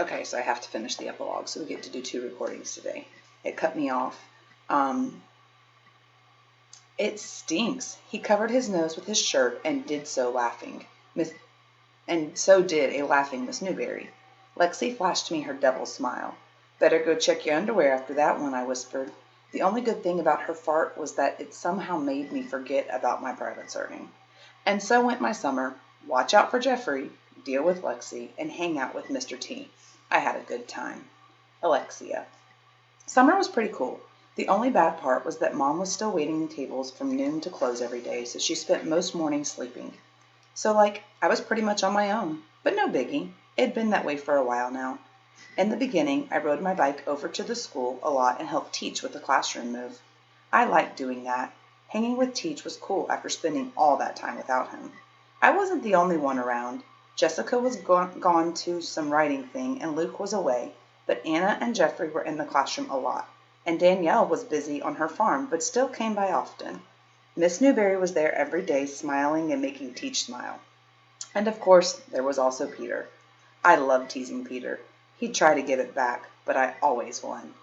Okay, so I have to finish the epilogue, so we get to do 2 recordings today. It cut me off. Um, it stinks. He covered his nose with his shirt and did so laughing. And so did a laughing Miss Newberry. Lexi flashed me her devil smile. Better go check your underwear after that one, I whispered. The only good thing about her fart was that it somehow made me forget about my private serving. And so went my summer. Watch out for Jeffrey, deal with Lexi, and hang out with Mr. T. I had a good time. Alexia. Summer was pretty cool. The only bad part was that Mom was still waiting tables from noon to close every day, so she spent most mornings sleeping. So, I was pretty much on my own, but no biggie. It'd been that way for a while now. In the beginning, I rode my bike over to the school a lot and helped Teach with the classroom move. I liked doing that. Hanging with Teach was cool after spending all that time without him. I wasn't the only one around. Jessica was gone to some writing thing and Luke was away, but Anna and Jeffrey were in the classroom a lot, and Danielle was busy on her farm but still came by often. Miss Newberry was there every day smiling and making Teach smile. And of course, there was also Peter. I loved teasing Peter. He'd try to give it back, but I always won.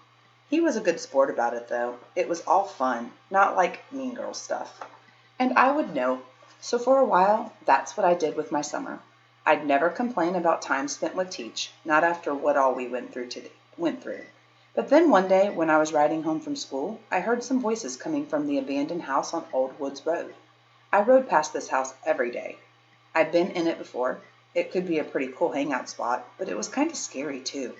He was a good sport about it, though. It was all fun, not like mean girl stuff. And I would know. So for a while, that's what I did with my summer. I'd never complain about time spent with Teach, not after what all we went through. But then one day, when I was riding home from school, I heard some voices coming from the abandoned house on Old Woods Road. I rode past this house every day. I'd been in it before. It could be a pretty cool hangout spot, but it was kind of scary too.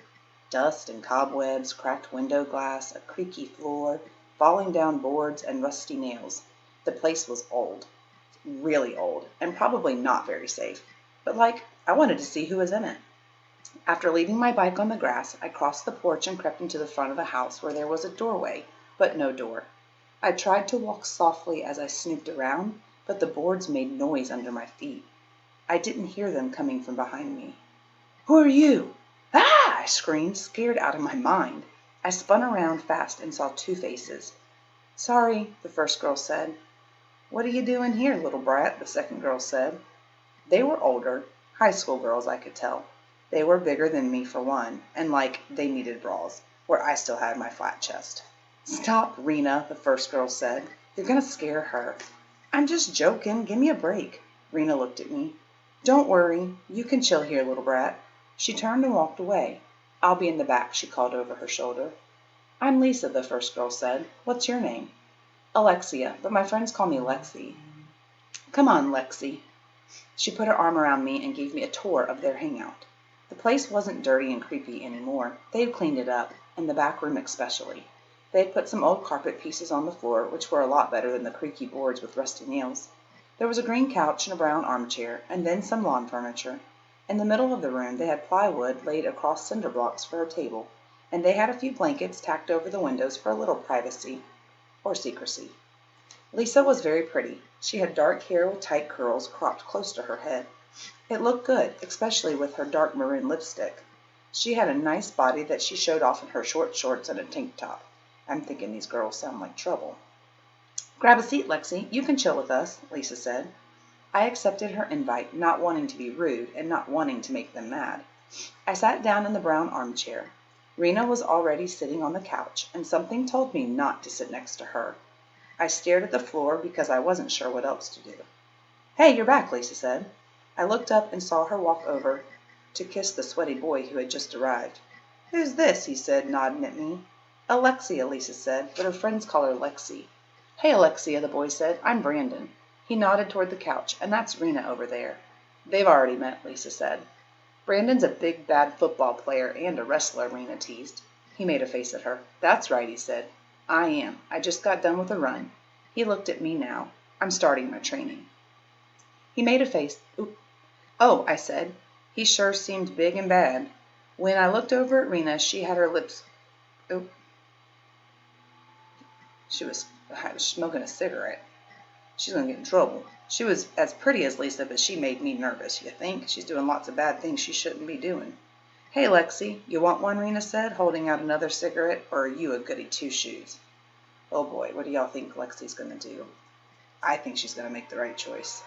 Dust and cobwebs, cracked window glass, a creaky floor, falling down boards, and rusty nails. The place was old. Really old, and probably not very safe. But I wanted to see who was in it. After leaving my bike on the grass, I crossed the porch and crept into the front of the house where there was a doorway, but no door. I tried to walk softly as I snooped around, but the boards made noise under my feet. I didn't hear them coming from behind me. "Who are you?" "Ah!" I screamed, scared out of my mind. I spun around fast and saw 2 faces. "Sorry," the first girl said. "What are you doing here, little brat?" the second girl said. They were older, high school girls, I could tell. They were bigger than me for one, and they needed bras, where I still had my flat chest. "Stop, Rena," the first girl said. "You're gonna scare her." "I'm just joking. Give me a break." Rena looked at me. "Don't worry. You can chill here, little brat." She turned and walked away. "I'll be in the back," she called over her shoulder. "I'm Lisa," the first girl said. "What's your name?" "Alexia, but my friends call me Lexi." "Come on, Lexi." She put her arm around me and gave me a tour of their hangout. The place wasn't dirty and creepy anymore. They had cleaned it up, and the back room especially. They had put some old carpet pieces on the floor, which were a lot better than the creaky boards with rusty nails. There was a green couch and a brown armchair, and then some lawn furniture. In the middle of the room they had plywood laid across cinder blocks for a table, and they had a few blankets tacked over the windows for a little privacy, or secrecy. Lisa was very pretty. She had dark hair with tight curls cropped close to her head. It looked good, especially with her dark maroon lipstick. She had a nice body that she showed off in her short shorts and a tank top. I'm thinking these girls sound like trouble. "Grab a seat, Lexi. You can chill with us," Lisa said. I accepted her invite, not wanting to be rude and not wanting to make them mad. I sat down in the brown armchair. Rena was already sitting on the couch, and something told me not to sit next to her. I stared at the floor because I wasn't sure what else to do. "Hey, you're back," Lisa said. I looked up and saw her walk over to kiss the sweaty boy who had just arrived. "Who's this?" he said, nodding at me. "Alexia," Lisa said, but her friends call her Lexi. "Hey, Alexia," the boy said. "I'm Brandon." He nodded toward the couch, "And that's Rena over there." "They've already met," Lisa said. "Brandon's a big bad football player and a wrestler," Rena teased. He made a face at her. "That's right," he said. "I am. I just got done with a run." He looked at me now. "I'm starting my training." He made a face. "Oh," I said. He sure seemed big and bad. When I looked over at Rena, she had her lips. She was smoking a cigarette. She's going to get in trouble. She was as pretty as Lisa, but she made me nervous, you think? She's doing lots of bad things she shouldn't be doing. "Hey, Lexi, you want one?" Rena said, holding out another cigarette. "Or are you a goody two-shoes?" Oh boy, what do y'all think Lexi's going to do? I think she's going to make the right choice.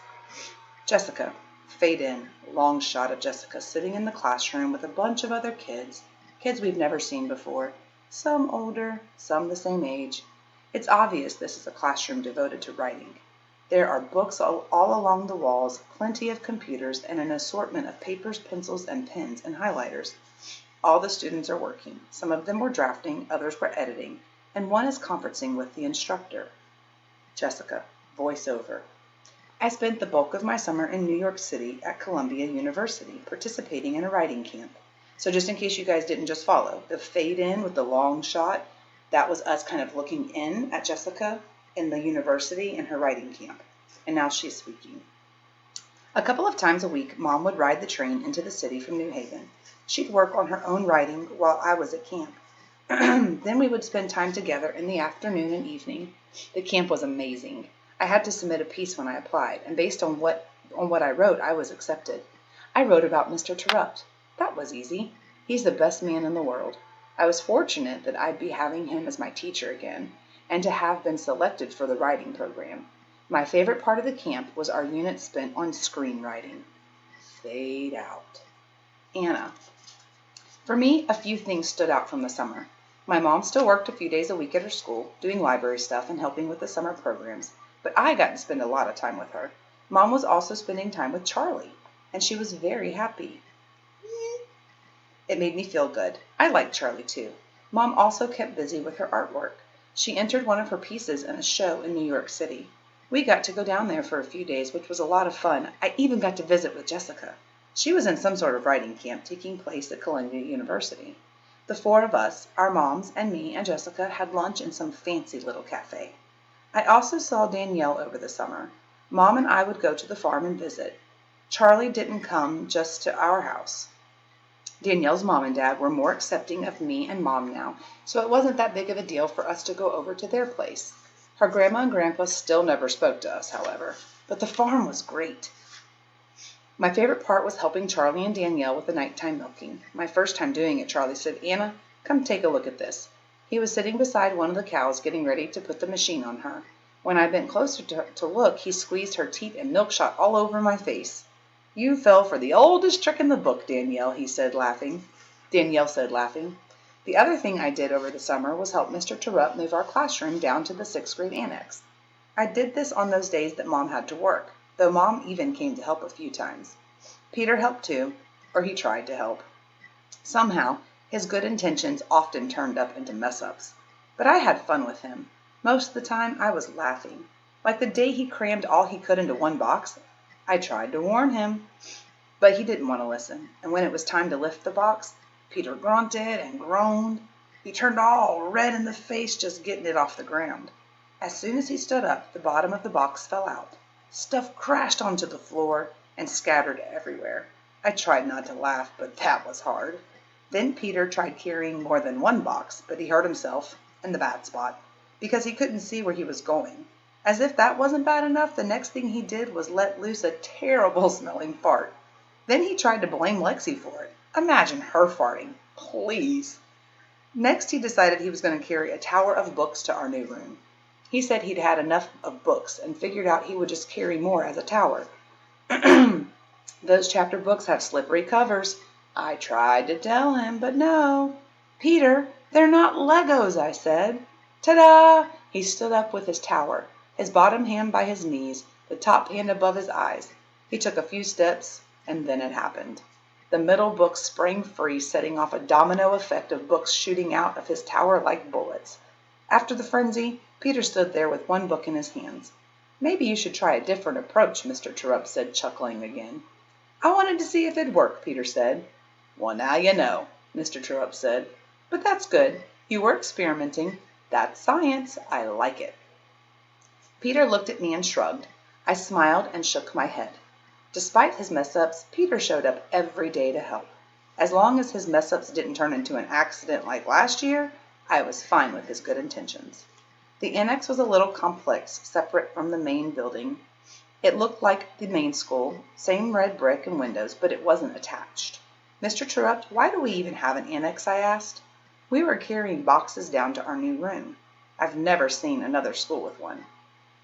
"Jessica." Fade in, long shot of Jessica sitting in the classroom with a bunch of other kids we've never seen before, some older, some the same age. It's obvious this is a classroom devoted to writing. There are books all along the walls, plenty of computers, and an assortment of papers, pencils, and pens and highlighters. All the students are working. Some of them were drafting, others were editing, and one is conferencing with the instructor. Jessica, voiceover. I spent the bulk of my summer in New York City at Columbia University, participating in a writing camp. So just in case you guys didn't just follow, the fade in with the long shot, that was us kind of looking in at Jessica in the university in her writing camp. And now she's speaking. A couple of times a week, Mom would ride the train into the city from New Haven. She'd work on her own writing while I was at camp. Then we would spend time together in the afternoon and evening. The camp was amazing. I had to submit a piece when I applied, and based on what I wrote, I was accepted. I wrote about Mr. Terupt. That was easy. He's the best man in the world. I was fortunate that I'd be having him as my teacher again, and to have been selected for the writing program. My favorite part of the camp was our unit spent on screenwriting. Fade out. Anna. For me, a few things stood out from the summer. My mom still worked a few days a week at her school, doing library stuff and helping with the summer programs, but I got to spend a lot of time with her. Mom was also spending time with Charlie, and she was very happy. It made me feel good. I liked Charlie too. Mom also kept busy with her artwork. She entered one of her pieces in a show in New York City. We got to go down there for a few days, which was a lot of fun. I even got to visit with Jessica. She was in some sort of writing camp taking place at Columbia University. The four of us, our moms and me and Jessica, had lunch in some fancy little cafe. I also saw Danielle over the summer. Mom and I would go to the farm and visit. Charlie didn't come just to our house. Danielle's mom and dad were more accepting of me and Mom now, so it wasn't that big of a deal for us to go over to their place. Her grandma and grandpa still never spoke to us, however, but the farm was great. My favorite part was helping Charlie and Danielle with the nighttime milking. My first time doing it, Charlie said, "Anna, come take a look at this." He was sitting beside one of the cows getting ready to put the machine on her. When I bent closer to look, he squeezed her teat and milk shot all over my face. "You fell for the oldest trick in the book, Danielle," Danielle said, laughing. The other thing I did over the summer was help Mr. Terupt move our classroom down to the 6th grade annex. I did this on those days that Mom had to work, though Mom even came to help a few times. Peter helped too, or he tried to help. Somehow, his good intentions often turned up into mess-ups. But I had fun with him. Most of the time, I was laughing. Like the day he crammed all he could into one box. I tried to warn him, but he didn't want to listen. And when it was time to lift the box, Peter grunted and groaned. He turned all red in the face just getting it off the ground. As soon as he stood up, the bottom of the box fell out. Stuff crashed onto the floor and scattered everywhere. I tried not to laugh, but that was hard. Then Peter tried carrying more than one box, but he hurt himself in the bad spot because he couldn't see where he was going. As if that wasn't bad enough, the next thing he did was let loose a terrible smelling fart. Then he tried to blame Lexi for it. Imagine her farting. Please. Next, he decided he was going to carry a tower of books to our new room. He said he'd had enough of books and figured out he would just carry more as a tower. Those chapter books have slippery covers. I tried to tell him, but no. "Peter, they're not Legos," I said. Ta-da! He stood up with his tower, his bottom hand by his knees, the top hand above his eyes. He took a few steps, and then it happened. The middle book sprang free, setting off a domino effect of books shooting out of his tower like bullets. After the frenzy, Peter stood there with one book in his hands. "Maybe you should try a different approach," Mr. Terupt said, chuckling again. "I wanted to see if it'd work," Peter said. "Well, now you know," Mr. Terupt said. "But that's good. You were experimenting. That's science. I like it." Peter looked at me and shrugged. I smiled and shook my head. Despite his mess-ups, Peter showed up every day to help. As long as his mess-ups didn't turn into an accident like last year, I was fine with his good intentions. The annex was a little complex, separate from the main building. It looked like the main school, same red brick and windows, but it wasn't attached. "Mr. Terupt, why do we even have an annex?" I asked. "We were carrying boxes down to our new room. I've never seen another school with one."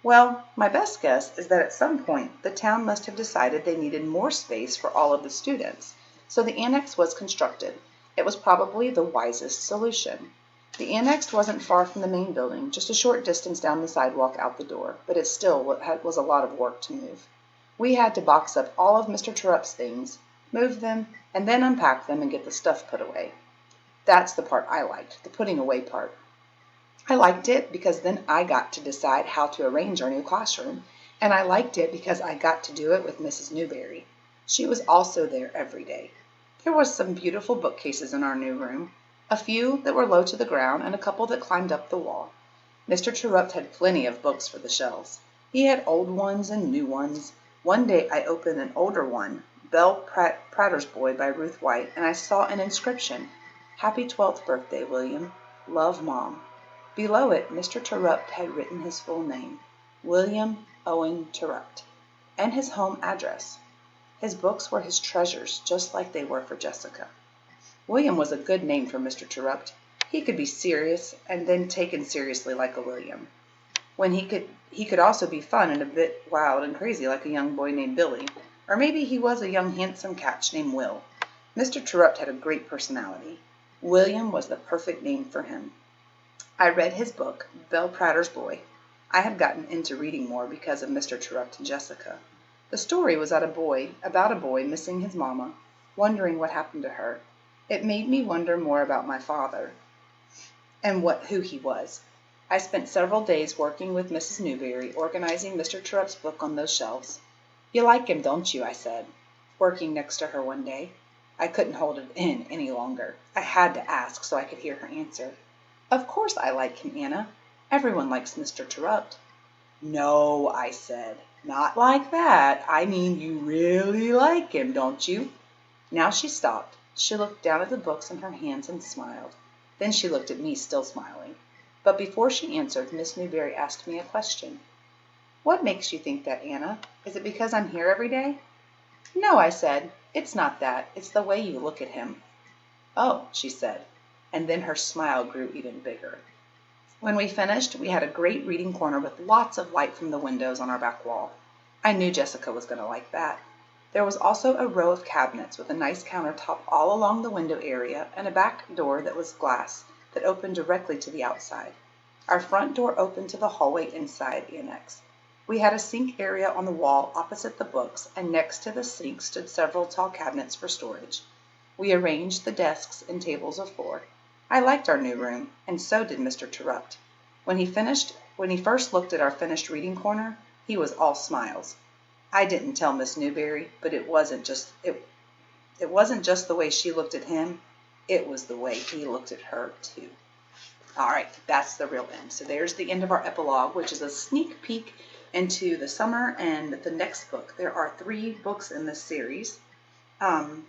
Well, my best guess is that at some point the town must have decided they needed more space for all of the students, so the annex was constructed. It was probably the wisest solution. The annex wasn't far from the main building, just a short distance down the sidewalk out the door, but it still was a lot of work to move. We had to box up all of Mr. Terupt's things, move them, and then unpack them and get the stuff put away. That's the part I liked, the putting away part. I liked it because then I got to decide how to arrange our new classroom, and I liked it because I got to do it with Mrs. Newberry. She was also there every day. There were some beautiful bookcases in our new room, a few that were low to the ground and a couple that climbed up the wall. Mr. Terupt had plenty of books for the shelves. He had old ones and new ones. One day I opened an older one, Belle Pratter's Boy by Ruth White, and I saw an inscription, "Happy 12th birthday, William. Love, Mom." Below it Mr. Terupt had written his full name, William Owen Terupt, and his home address. His books were his treasures, just like they were for Jessica. William was a good name for Mr. Terupt. He could be serious and then taken seriously like a William. He could also be fun and a bit wild and crazy like a young boy named Billy, or maybe he was a young handsome catch named Will. Mr. Terupt had a great personality. William was the perfect name for him. I read his book, Belle Pratter's Boy. I had gotten into reading more because of Mr. Terupt and Jessica. The story was about a boy missing his mama, wondering what happened to her. It made me wonder more about my father and who he was. I spent several days working with Mrs. Newberry, organizing Mr. Terupt's book on those shelves. "You like him, don't you?" I said, working next to her one day. I couldn't hold it in any longer. I had to ask so I could hear her answer. "Of course I like him, Anna. Everyone likes Mr. Terupt." "No," I said, "not like that. I mean you really like him, don't you?" Now she stopped. She looked down at the books in her hands and smiled. Then she looked at me, still smiling. But before she answered, Miss Newberry asked me a question. "What makes you think that, Anna? Is it because I'm here every day?" "No," I said. "It's not that. It's the way you look at him." "Oh," she said, and then her smile grew even bigger. When we finished, we had a great reading corner with lots of light from the windows on our back wall. I knew Jessica was going to like that. There was also a row of cabinets with a nice countertop all along the window area and a back door that was glass that opened directly to the outside. Our front door opened to the hallway inside the annex. We had a sink area on the wall opposite the books, and next to the sink stood several tall cabinets for storage. We arranged the desks and tables of 4. I liked our new room, and so did Mr. Terupt. When he first looked at our finished reading corner, he was all smiles. I didn't tell Miss Newberry, but it wasn't just the way she looked at him. It was the way he looked at her too. All right, that's the real end. So there's the end of our epilogue, which is a sneak peek into the summer and the next book. There are 3 books in this series. And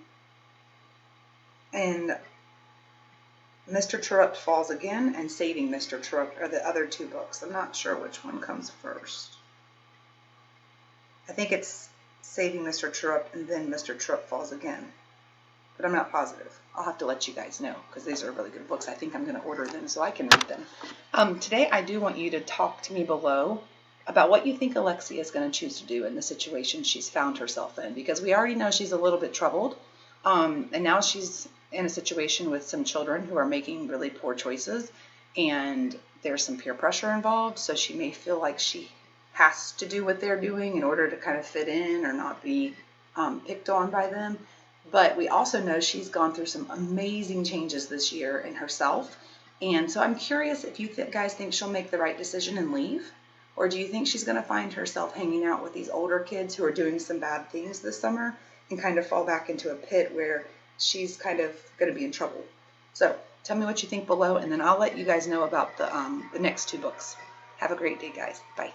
Mr. Terupt Falls Again and Saving Mr. Terupt are the other 2 books. I'm not sure which one comes first. I think it's Saving Mr. Terupt and then Mr. Terupt Falls Again. But I'm not positive. I'll have to let you guys know because these are really good books. I think I'm going to order them so I can read them. Today I do want you to talk to me below about what you think Alexia is going to choose to do in the situation she's found herself in, because we already know she's a little bit troubled. And now she's in a situation with some children who are making really poor choices, and there's some peer pressure involved, so she may feel like she has to do what they're doing in order to kind of fit in or not be picked on by them. But we also know she's gone through some amazing changes this year in herself, and so I'm curious if you guys think she'll make the right decision and leave, or do you think she's going to find herself hanging out with these older kids who are doing some bad things this summer and kind of fall back into a pit where she's kind of going to be in trouble? So tell me what you think below, and then I'll let you guys know about the next 2 books. Have a great day, guys. Bye.